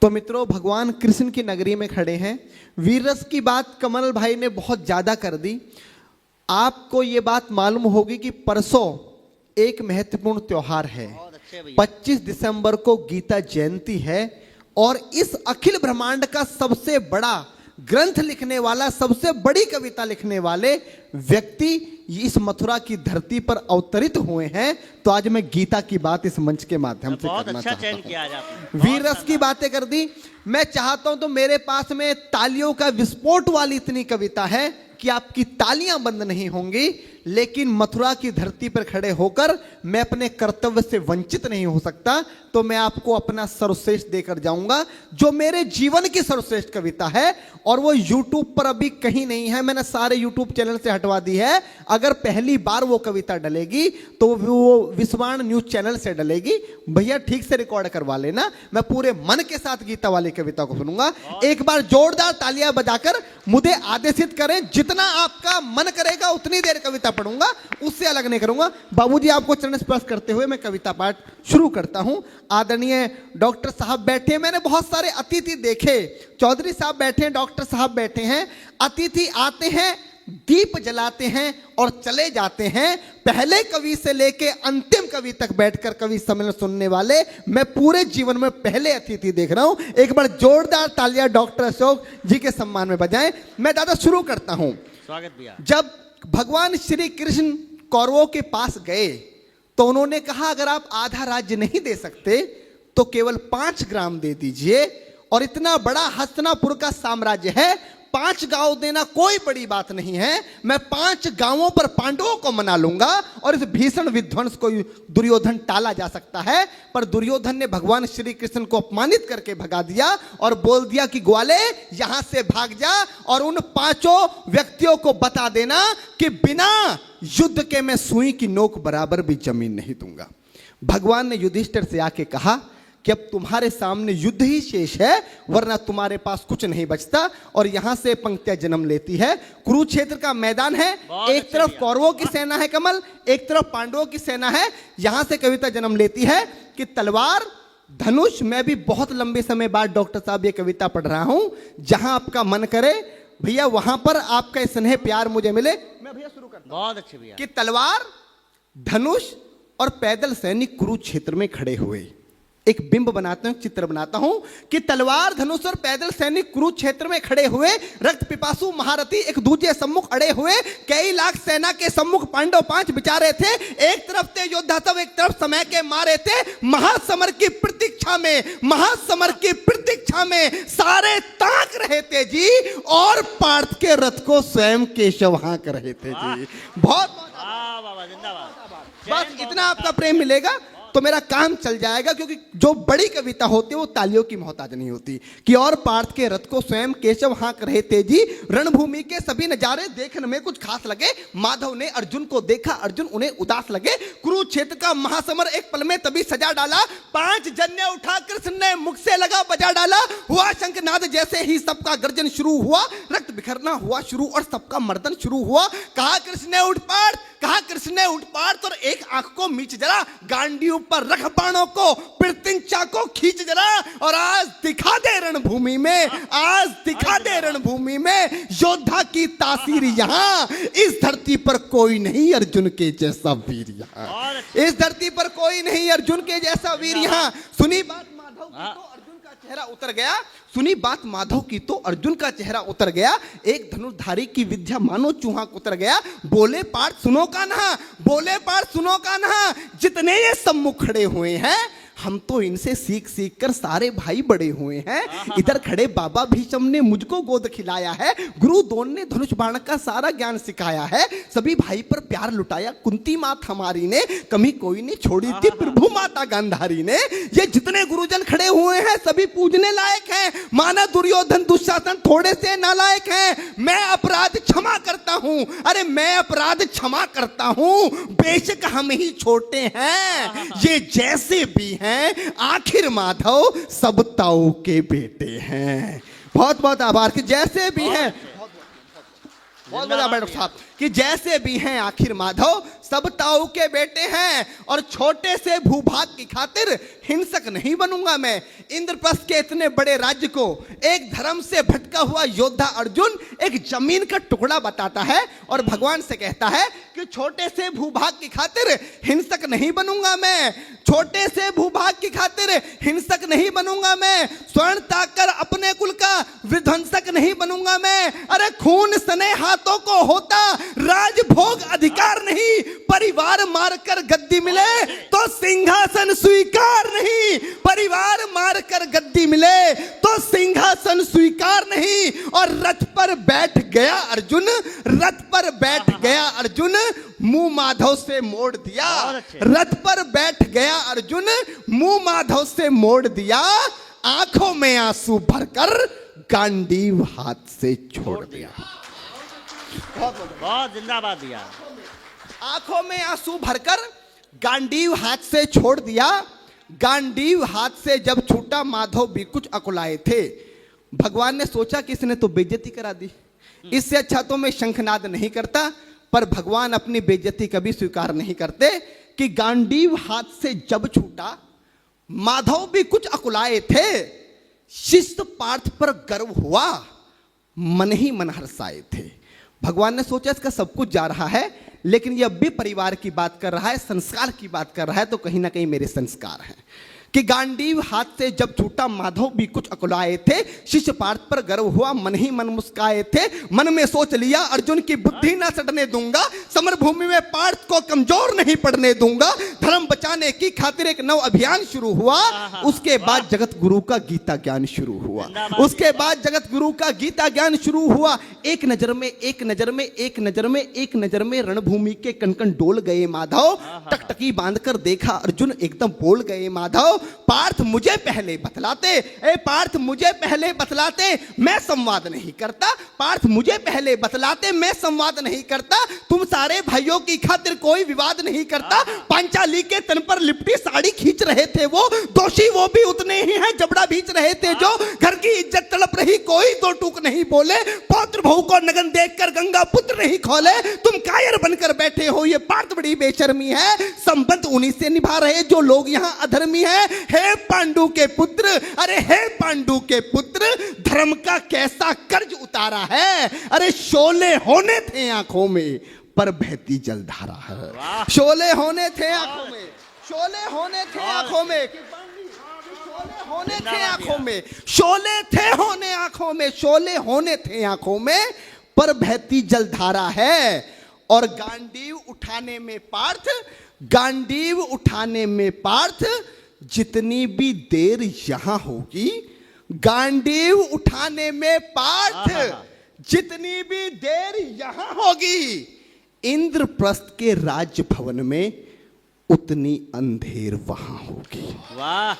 तो मित्रों, भगवान कृष्ण की नगरी में खड़े हैं। वीर रस की बात कमल भाई ने बहुत ज्यादा कर दी। आपको ये बात मालूम होगी कि परसों एक महत्वपूर्ण त्योहार है। 25 दिसंबर को गीता जयंती है और इस अखिल ब्रह्मांड का सबसे बड़ा ग्रंथ लिखने वाला, सबसे बड़ी कविता लिखने वाले व्यक्ति इस मथुरा की धरती पर अवतरित हुए हैं। तो आज मैं गीता की बात इस मंच के माध्यम से करना चाहता हूं। वीर रस की बातें कर दी। मैं चाहता हूं तो मेरे पास में तालियों का विस्फोट वाली इतनी कविता है कि आपकी तालियां बंद नहीं होंगी, लेकिन मथुरा की धरती पर खड़े होकर मैं अपने कर्तव्य से वंचित नहीं हो सकता। तो मैं आपको अपना सर्वश्रेष्ठ देकर जाऊंगा, जो मेरे जीवन की सर्वश्रेष्ठ कविता है। और वो YouTube पर अभी कहीं नहीं है, मैंने सारे YouTube चैनल से हटवा दी है। अगर पहली बार वो कविता डलेगी तो वो विश्वान न्यूज चैनल से डलेगी। भैया ठीक से रिकॉर्ड करवा लेना, मैं पूरे मन के साथ गीता वाली कविता को सुनूंगा। एक बार जोरदार तालियां बजाकर मुझे आदेशित करें, जितना आपका मन करेगा उतनी देर कविता पढ़ूंगा, उससे अलग नहीं करूंगा। बाबूजी आपको चरण स्पर्श करते हुए मैं कविता पाठ शुरू करता हूं। आदरणीय डॉक्टर साहब बैठे, मैंने बहुत सारे अतिथि देखे। चौधरी साहब बैठे हैं, डॉक्टर साहब बैठे हैं। अतिथि आते हैं, दीप जलाते हैं और चले जाते हैं। पहले कवि से लेके अंतिम कवि तक बैठकर कवि सम्मेलन सुनने वाले मैं पूरे जीवन में पहले अतिथि देख रहा हूं। एक बार जोरदार तालियां डॉक्टर अशोक जी के सम्मान में बजाएं। मैं दादा शुरू करता हूं। स्वागत भैया। जब भगवान श्री कृष्ण कौरवों के पास गए तो उन्होंने कहा, अगर आप आधा राज्य नहीं दे सकते तो केवल 5 ग्राम दे दीजिए। और इतना बड़ा हस्तिनापुर का साम्राज्य है, 5 गांव देना कोई बड़ी बात नहीं है। मैं 5 गांवों पर पांडवों को मना लूंगा और इस भीषण विध्वंस को दुर्योधन टाला जा सकता है। पर दुर्योधन ने भगवान श्री कृष्ण को अपमानित करके भगा दिया और बोल दिया कि ग्वाले यहां से भाग जा और उन 5 व्यक्तियों को बता देना कि बिना युद्ध के मैं सुई की नोक बराबर भी जमीन नहीं दूंगा। भगवान ने युधिष्ठिर से आके कहा कि अब तुम्हारे सामने युद्ध ही शेष है, वरना तुम्हारे पास कुछ नहीं बचता। और यहां से पंक्तियां जन्म लेती है। कुरुक्षेत्र का मैदान है, एक तरफ कौरवों की सेना है कमल, एक तरफ पांडवों की सेना है। यहां से कविता जन्म लेती है कि तलवार धनुष। मैं भी बहुत लंबे समय बाद डॉक्टर साहब ये कविता पढ़ रहा हूं। जहां आपका मन करे भैया वहां पर आपका स्नेह प्यार मुझे मिले। मैं भैया शुरू करता हूं। बहुत अच्छे भैया। कि तलवार धनुष और पैदल सैनिक कुरुक्षेत्र में खड़े हुए। एक बिंब बनाता हूं, चित्र बनाता हूं कि तलवार धनुष और पैदल सैनिक कुरुक्षेत्र में खड़े हुए। रक्त पिपासु महारथी एक दूसरे सम्मुख अड़े हुए। कई लाख सेना के सम्मुख पांडव 5 बिचारे थे। एक तरफ थे योद्धा सब, एक तरफ समय के मारे थे। महासमर की प्रतीक्षा में, महासमर की प्रतीक्षा में सारे ताक रहे थे जी। और पार्थ के रथ को स्वयं केशव हाँक रहे थे जी। बहुत बस इतना आपका प्रेम मिलेगा तो मेरा काम चल जाएगा, क्योंकि जो बड़ी कविता होती है वो तालियों की मोहताज नहीं होती। कि और पार्थ के रथ को स्वयं केशव हाँक रहे थे जी। रणभूमि के सभी नजारे देखने में कुछ खास लगे। माधव ने अर्जुन को देखा, अर्जुन उन्हें उदास लगे। कुरुक्षेत्र का महासमर एक पल में तभी सजा डाला। 5 जन्य उठा कृष्ण ने मुख से लगा बजा डाला। हुआ शंखनाद जैसे ही सबका गर्जन शुरू हुआ। रक्त बिखरना हुआ शुरू और सबका मर्दन शुरू हुआ। कहा कृष्ण ने उठ पार्थ, कहा कृष्ण ने उठ पार्थ और एक आंख को मीच जरा। गांडी पर रख बाणों को, पृथ्वी को खींच जरा। और आज दिखा दे रणभूमि में, आज दिखा दे रणभूमि में योद्धा की तासीर। यहाँ इस धरती पर कोई नहीं अर्जुन के जैसा वीर। यहाँ इस धरती पर कोई नहीं अर्जुन के जैसा वीर। यहाँ सुनी बात माधव की तो अर्जुन का चेहरा उतर गया। सुनी बात माधव की तो अर्जुन का चेहरा उतर गया। एक धनुर्धारी की विद्या मानो चूहा उतर गया। बोले पार्थ सुनो का ना, बोले पार्थ सुनो का ना। जितने ये सम्मुख खड़े हुए हैं, हम तो इनसे सीख सीख कर सारे भाई बड़े हुए हैं। इधर खड़े बाबा भीष्म ने मुझको गोद खिलाया है। गुरु द्रोण ने धनुष बाण का सारा ज्ञान सिखाया है। सभी भाई पर प्यार लुटाया कुंती मात हमारी ने। कमी कोई नहीं छोड़ी थी प्रभु माता गांधारी ने। ये जितने गुरुजन खड़े हुए हैं सभी पूजने लायक हैं। माना दुर्योधन दुशासन थोड़े से नालायक हैं। मैं अपराध क्षमा करता हूं, अरे मैं अपराध क्षमा करता हूं। बेशक हम ही छोटे हैं, ये जैसे भी हैं, आखिर माधव सब ताऊ के बेटे हैं। बहुत बहुत आभार कि जैसे भी हैं। बहुत बढ़िया डॉक्टर साहब कि जैसे भी हैं आखिर माधव सब ताऊ के बेटे हैं और छोटे से भूभाग की खातिर हिंसक नहीं बनूंगा मैं। इंद्रप्रस्थ के इतने बड़े राज्य को एक धर्म से भटका हुआ योद्धा अर्जुन एक जमीन का टुकड़ा बताता है और भगवान से कहता है कि छोटे से भूभाग की खातिर हिंसक नहीं बनूंगा मैं, छोटे से भूभाग की खातिर हिंसक नहीं बनूंगा मैं, स्वर्ण ताकर अपने कुल का विध्वंसक नहीं बनूंगा मैं। अरे खून सने हाथों को होता राजभोग अधिकार नहीं, परिवार मारकर गद्दी मिले तो सिंहासन स्वीकार नहीं, परिवार मारकर गद्दी मिले तो सिंहासन स्वीकार नहीं। और रथ पर बैठ गया अर्जुन, रथ पर बैठ गया अर्जुन, मुंह माधव से मोड़ दिया, रथ पर बैठ गया अर्जुन, मुंह माधव से मोड़ दिया, आंखों में आंसू भरकर गांडीव हाथ से छोड़ दिया। बहुत जिंदाबाद दिया। आंखों में आंसू भरकर गांडीव हाथ से छोड़ दिया। गांडीव हाथ से जब छूटा माधव भी कुछ अकुलाए थे। भगवान ने सोचा कि इसने तो बेइज्जती करा दी, इससे अच्छा तो मैं शंखनाद नहीं करता। पर भगवान अपनी बेइज्जती कभी स्वीकार नहीं करते कि गांडीव हाथ से जब छूटा माधव भी कुछ अकुलाए थे। शिष्ट पार्थ पर गर्व हुआ, मन ही मन हर्षाए थे। भगवान ने सोचा इसका सब कुछ जा रहा है लेकिन ये अब भी परिवार की बात कर रहा है, संस्कार की बात कर रहा है, तो कहीं ना कहीं मेरे संस्कार हैं कि गांडीव हाथ से जब छूटा माधव भी कुछ अकुलाए थे। शिष्य पार्थ पर गर्व हुआ, मन ही मन मुस्काए थे। मन में सोच लिया अर्जुन की बुद्धि ना सड़ने दूंगा, समर भूमि में पार्थ को कमजोर नहीं पड़ने दूंगा। धर्म बचाने की खातिर एक नव अभियान शुरू हुआ। उसके बाद जगत गुरु का गीता ज्ञान शुरू हुआ, उसके बाद जगत गुरु का गीता ज्ञान शुरू हुआ। एक नजर में एक नजर में एक नजर में एक नजर में रणभूमि के कनकन डोल गए माधव। टकटकी बांधकर देखा अर्जुन, एकदम बोल गए माधव, पार्थ मुझे पहले बतलाते, ए पार्थ मुझे पहले बतलाते, मैं संवाद नहीं करता। पार्थ मुझे पहले बतलाते, मैं संवाद नहीं करता। तुम सारे भाइयों की खातिर कोई विवाद नहीं करता। पांचाली के तन पर लिपटी साड़ी खींच रहे थे वो, दोषी वो भी उतने ही हैं, जबड़ा भींच रहे थे जो। घर की इज्जत तड़प रही, कोई दो टूक नहीं बोले। पौत्र बहू को नगन देखकर गंगा पुत्र नहीं खोले। तुम कायर बनकर बैठे हो, ये पार्थ बड़ी बेशर्मी है। संबंध उन्हीं से निभा रहे जो लोग यहाँ अधर्मी हैं। हे पांडु के पुत्र, अरे हे पांडु के पुत्र, धर्म का कैसा कर्ज उतारा है। अरे शोले होने थे आंखों में पर बहती जलधारा है। शोले होने थे आंखों में, शोले होने थे आंखों में, शोले होने थे आंखों में, शोले थे होने आंखों में, शोले होने थे आंखों में पर बहती जलधारा है। और गांडीव उठाने में पार्थ, गांडीव उठाने में पार्थ जितनी भी देर यहां होगी, गांडीव उठाने में पार्थ जितनी भी देर यहां होगी, इंद्रप्रस्थ के राजभवन में उतनी अंधेर वहां होगी। वाह,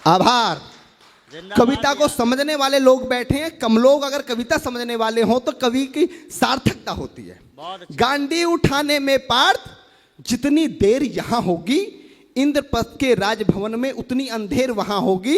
आभार। कविता को समझने वाले लोग बैठे हैं, कम लोग अगर कविता समझने वाले हों तो कवि की सार्थकता होती है। गांडीव उठाने में पार्थ जितनी देर यहां होगी, इंद्रप्रस्थ के राजभवन में उतनी अंधेर वहां होगी।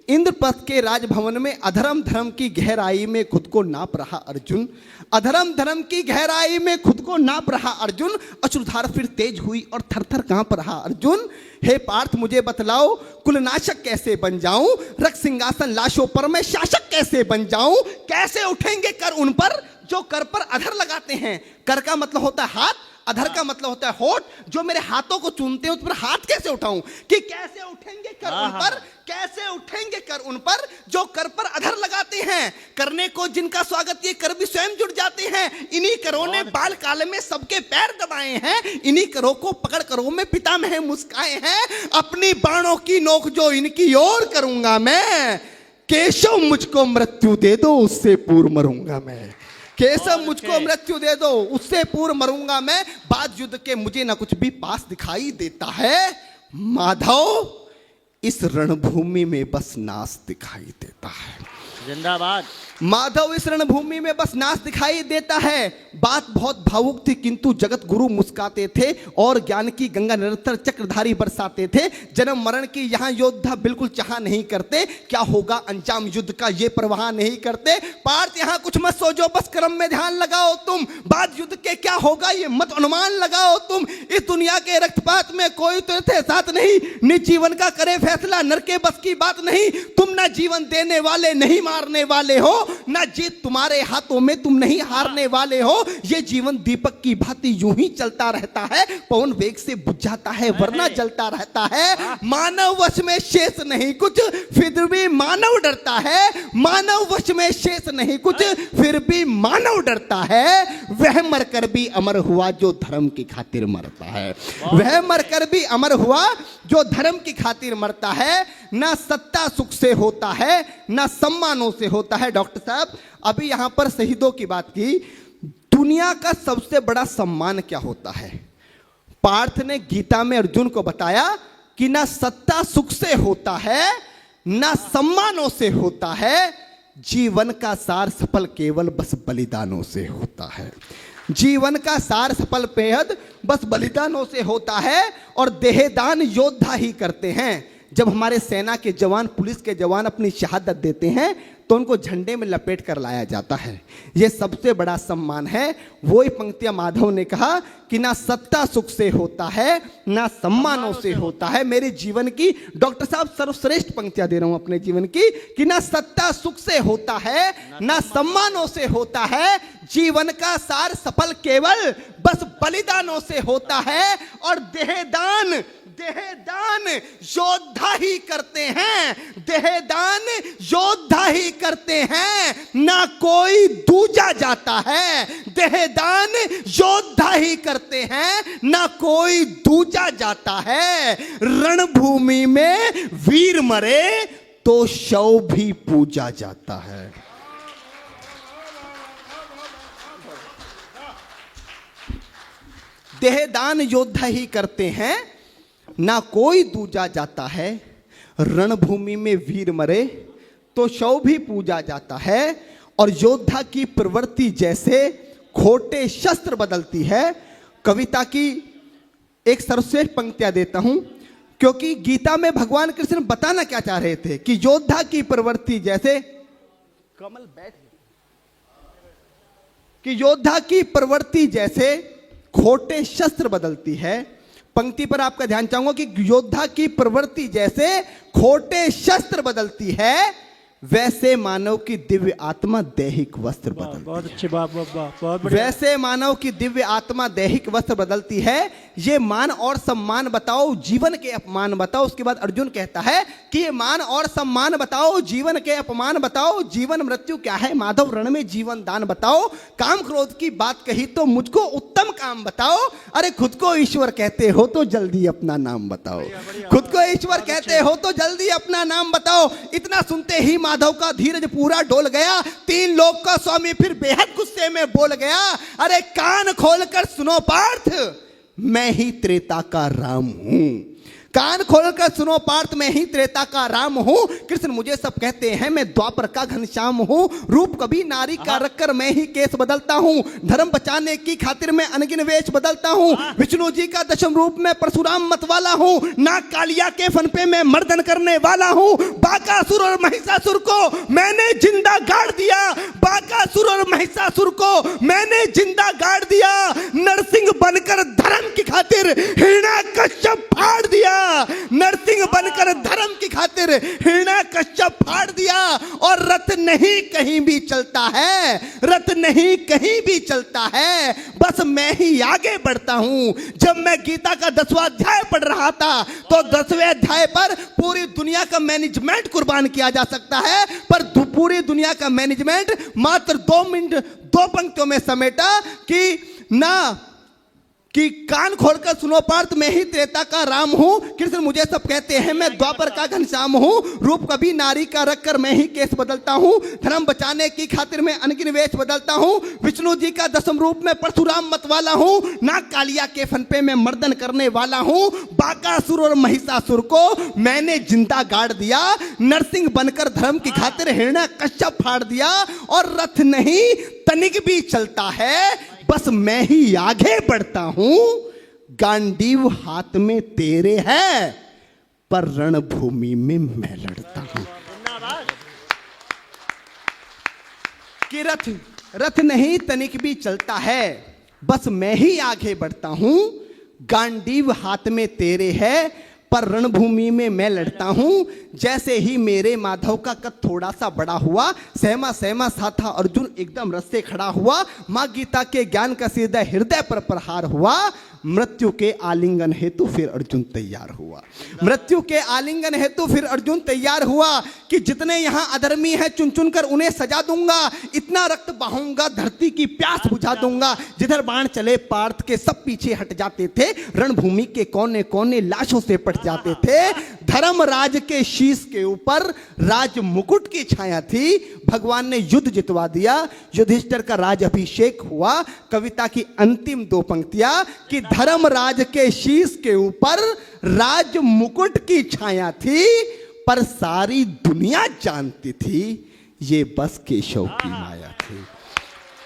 इंद्रप्रस्थ के राजभवन में अधर्म धर्म की गहराई में खुद को नाप रहा अर्जुन, अधर्म धर्म की गहराई में खुद को नाप रहा अर्जुन। अश्रुधार फिर तेज हुई और थर थर कांप रहा अर्जुन। हे पार्थ मुझे बतलाओ, कुलनाशक कैसे बन जाऊं, रक्त सिंहासन लाशों पर मैं शासक कैसे बन जाऊं। कैसे उठेंगे कर उन पर जो कर पर अधर लगाते हैं। कर का मतलब होता है हाथ, अधर का मतलब होता है होठ। जो मेरे हाथों को चूमते हैं उस पर हाथ कैसे उठाऊं, कि कैसे उठेंगे कर उन पर, कैसे उठेंगे कर उन पर जो कर पर अधर लगाते हैं। करने को जिनका स्वागत ये कर भी स्वयं जुड़ जाते हैं। इन्हीं करों ने बाल काल में सबके पैर दबाए हैं, इन्हीं करों को पकड़ करों में पितामह मुस्काए हैं। अपनी बाणों की नोक जो इनकी ओर करूंगा मैं, केशव मुझको मृत्यु दे दो उससे पूर्व मरूंगा मैं। केशव मुझको मृत्यु दे दो उससे पूर्व मरूंगा मैं। बाद युद्ध के मुझे ना कुछ भी पास दिखाई देता है। माधव इस रणभूमि में बस नाश दिखाई देता है। जिंदाबाद। माधव इस रणभूमि में बस नाच दिखाई देता है। बात बहुत भावुक थी किंतु जगत गुरु मुस्काते थे और ज्ञान की गंगा निरंतर चक्रधारी बरसाते थे। जन्म मरण की यहाँ योद्धा बिल्कुल चाह नहीं करते, क्या होगा अंजाम युद्ध का ये परवाह नहीं करते। पार्थ यहाँ कुछ मत सोचो, बस कर्म में ध्यान लगाओ तुम, बाद युद्ध के क्या होगा ये मत अनुमान लगाओ तुम। इस दुनिया के रक्तपात में कोई तो थे साथ नहीं, निज जीवन का करे फैसला नर के बस की बात नहीं। तुम ना जीवन देने वाले नहीं मारने वाले हो, ना जीत तुम्हारे हाथों में तुम नहीं हारने वाले हो। ये जीवन दीपक की भांति यूं ही चलता रहता है, पवन वेग से बुझ जाता है वरना जलता रहता है। मानव वश में शेष नहीं कुछ फिर भी मानव डरता है, मानव वश में शेष नहीं कुछ फिर भी मानव डरता है। वह मरकर भी अमर हुआ जो धर्म की खातिर मरता है, वह मरकर भी अमर हुआ जो धर्म की खातिर मरता है। ना सत्ता सुख से होता है ना सम्मानों से होता है। डॉक्टर साहब अभी यहां पर शहीदों की बात की, दुनिया का सबसे बड़ा सम्मान क्या होता है? पार्थ ने गीता में अर्जुन को बताया कि ना सत्ता सुख से होता है ना सम्मानों से होता है, जीवन का सार सफल केवल बस बलिदानों से होता है। जीवन का सार सफल बेहद बस बलिदानों से होता है और देहदान योद्धा ही करते हैं। जब हमारे सेना के जवान पुलिस के जवान अपनी शहादत देते हैं तो उनको झंडे में लपेट कर लाया जाता है, ये सबसे बड़ा सम्मान है। वही पंक्तियां माधव ने कहा कि ना सत्ता सुख से होता है ना सम्मानों से होता है। मेरे जीवन की डॉक्टर साहब सर्वश्रेष्ठ पंक्तियां दे रहा हूं अपने जीवन की कि ना सत्ता सुख से होता है ना सम्मानों से होता है, जीवन का सार सफल केवल बस बलिदानों से होता है। और देहदान योद्धा ही करते हैं, देहदान योद्धा ही करते हैं, ना कोई दूजा जाता है। देहदान योद्धा ही करते हैं ना कोई दूजा जाता है। रणभूमि में वीर मरे तो शव भी पूजा जाता है। देहदान योद्धा ही करते हैं ना कोई दूजा जाता है। रणभूमि में वीर मरे तो शव भी पूजा जाता है। और योद्धा की प्रवृत्ति जैसे खोटे शस्त्र बदलती है। कविता की एक सर्वश्रेष्ठ पंक्तियां देता हूं क्योंकि गीता में भगवान कृष्ण बताना क्या चाह रहे थे कि योद्धा की प्रवृत्ति जैसे कमल बैठ कि योद्धा की प्रवृत्ति जैसे खोटे शस्त्र बदलती है। पंक्ति पर आपका ध्यान चाहूंगा कि योद्धा की प्रवृत्ति जैसे खोटे शस्त्र बदलती है, वैसे मानव की दिव्य आत्मा दैहिक वस्त्र बदलती है। बहुत अच्छी बात, बहुत बढ़िया। वैसे मानव की दिव्य आत्मा दैहिक वस्त्र बदलती है। ये मान और सम्मान बताओ, जीवन के अपमान बताओ। उसके बाद अर्जुन कहता है कि ये मान और सम्मान बताओ, जीवन के अपमान बताओ। जीवन मृत्यु क्या है माधव, रण में जीवन दान बताओ। काम क्रोध की बात कही तो मुझको उत्तम काम बताओ। अरे खुद को ईश्वर कहते हो तो जल्दी अपना नाम बताओ, खुद को ईश्वर कहते हो तो जल्दी अपना नाम बताओ। इतना सुनते ही माधव का धीरज पूरा डोल गया। तीन लोक का स्वामी फिर बेहद गुस्से में बोल गया, अरे कान खोलकर सुनो पार्थ, मैं ही त्रेता का राम हूं। कान खोलकर सुनो पार्थ, मैं ही त्रेता का राम हूं। कृष्ण मुझे सब कहते हैं, मैं द्वापर का घनश्याम हूं। रूप कभी नारी का रखकर मैं ही केस बदलता हूं। धर्म बचाने की खातिर मैं अनगिन वेश बदलता हूं। विष्णु जी का दशम रूप में परशुराम मतवाला हूं। नाग कालिया के फन पे मैं मर्दन करने वाला हूं। बाकासुर और महिषासुर को मैंने जिंदा गाड़ दिया, बाकासुर और महिषासुर को मैंने जिंदा गाड़ दिया। नरसिंह बनकर धर्म की खातिर हिरण्याकश्यप फाड़ दिया, नरसिंह बनकर धर्म की खातिर हिरण्याकश्यप फाड़ दिया। और रथ नहीं कहीं भी चलता है, रथ नहीं कहीं भी चलता है, बस मैं ही आगे बढ़ता हूं। जब मैं गीता का 10वां अध्याय पढ़ रहा था तो 10वें अध्याय पर पूरी दुनिया का मैनेजमेंट कुर्बान किया जा सकता है, पर पूरी दुनिया का मैनेजमेंट मात्र 2 मिनट 2 पंक्तियों में समेटा कि ना कि कान खोलकर सुनो पार्थ, मैं ही त्रेता का राम हूं। कृष्ण मुझे सब कहते हैं, मैं द्वापर का घनश्याम हूं। रूप कभी नारी का रख कर मैं ही केस बदलता हूं। धर्म बचाने की खातिर मैं अनगिन वेश बदलता हूं। विष्णु जी का 10वें रूप में परशुराम मतवाला हूं। नाग कालिया के फन पे मैं मर्दन करने वाला हूं। बाकासुर और महिषासुर को मैंने जिंदा गाड़ दिया। नरसिंह बनकर धर्म की खातिर हिरण्यकश्यप फाड़ दिया। और रथ नहीं तनिक भी चलता है, बस मैं ही आगे बढ़ता हूं। गांडीव हाथ में तेरे है, पर रणभूमि में मैं लड़ता हूं। कि रथ नहीं तनिक भी चलता है, बस मैं ही आगे बढ़ता हूं। गांडीव हाथ में तेरे है, पर रणभूमि में मैं लड़ता हूं। जैसे ही मेरे माधव का कद थोड़ा सा बड़ा हुआ, सहमा सहमा सा था अर्जुन एकदम रस से खड़ा हुआ। मां गीता के ज्ञान का सीधा हृदय पर प्रहार हुआ। मृत्यु के आलिंगन हेतु फिर अर्जुन तैयार हुआ। मृत्यु के आलिंगन हेतु फिर अर्जुन तैयार हुआ कि जितने यहां अधर्मी हैं चुन चुन कर उन्हें सजा दूंगा। इतना रक्त बहाऊंगा धरती की प्यास बुझा दूंगा। जिधर बाण चले पार्थ के सब पीछे हट जाते थे। रणभूमि के कोने कोने लाशों से पट जाते थे। धर्मराज के शीश के ऊपर राज मुकुट की छाया थी। भगवान ने युद्ध जितवा दिया। युधिष्ठिर का राज अभिषेक हुआ। कविता की अंतिम 2 पंक्तियां कि धर्मराज के शीश के ऊपर राज मुकुट की छाया थी, पर सारी दुनिया जानती थी ये बस केशव की माया थी।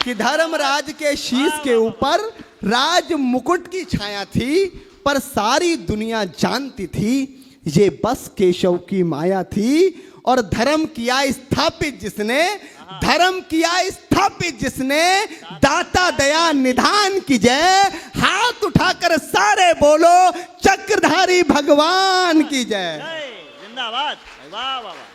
कि धर्मराज के शीश के ऊपर राज मुकुट की छाया थी, पर सारी दुनिया जानती थी ये बस केशव की माया थी। और धर्म किया स्थापित जिसने, धर्म किया स्थापित जिसने, दाता दया निधान की जय। हाथ उठाकर सारे बोलो चक्रधारी भगवान की जय। जिंदाबाद। वाह वाह वाह।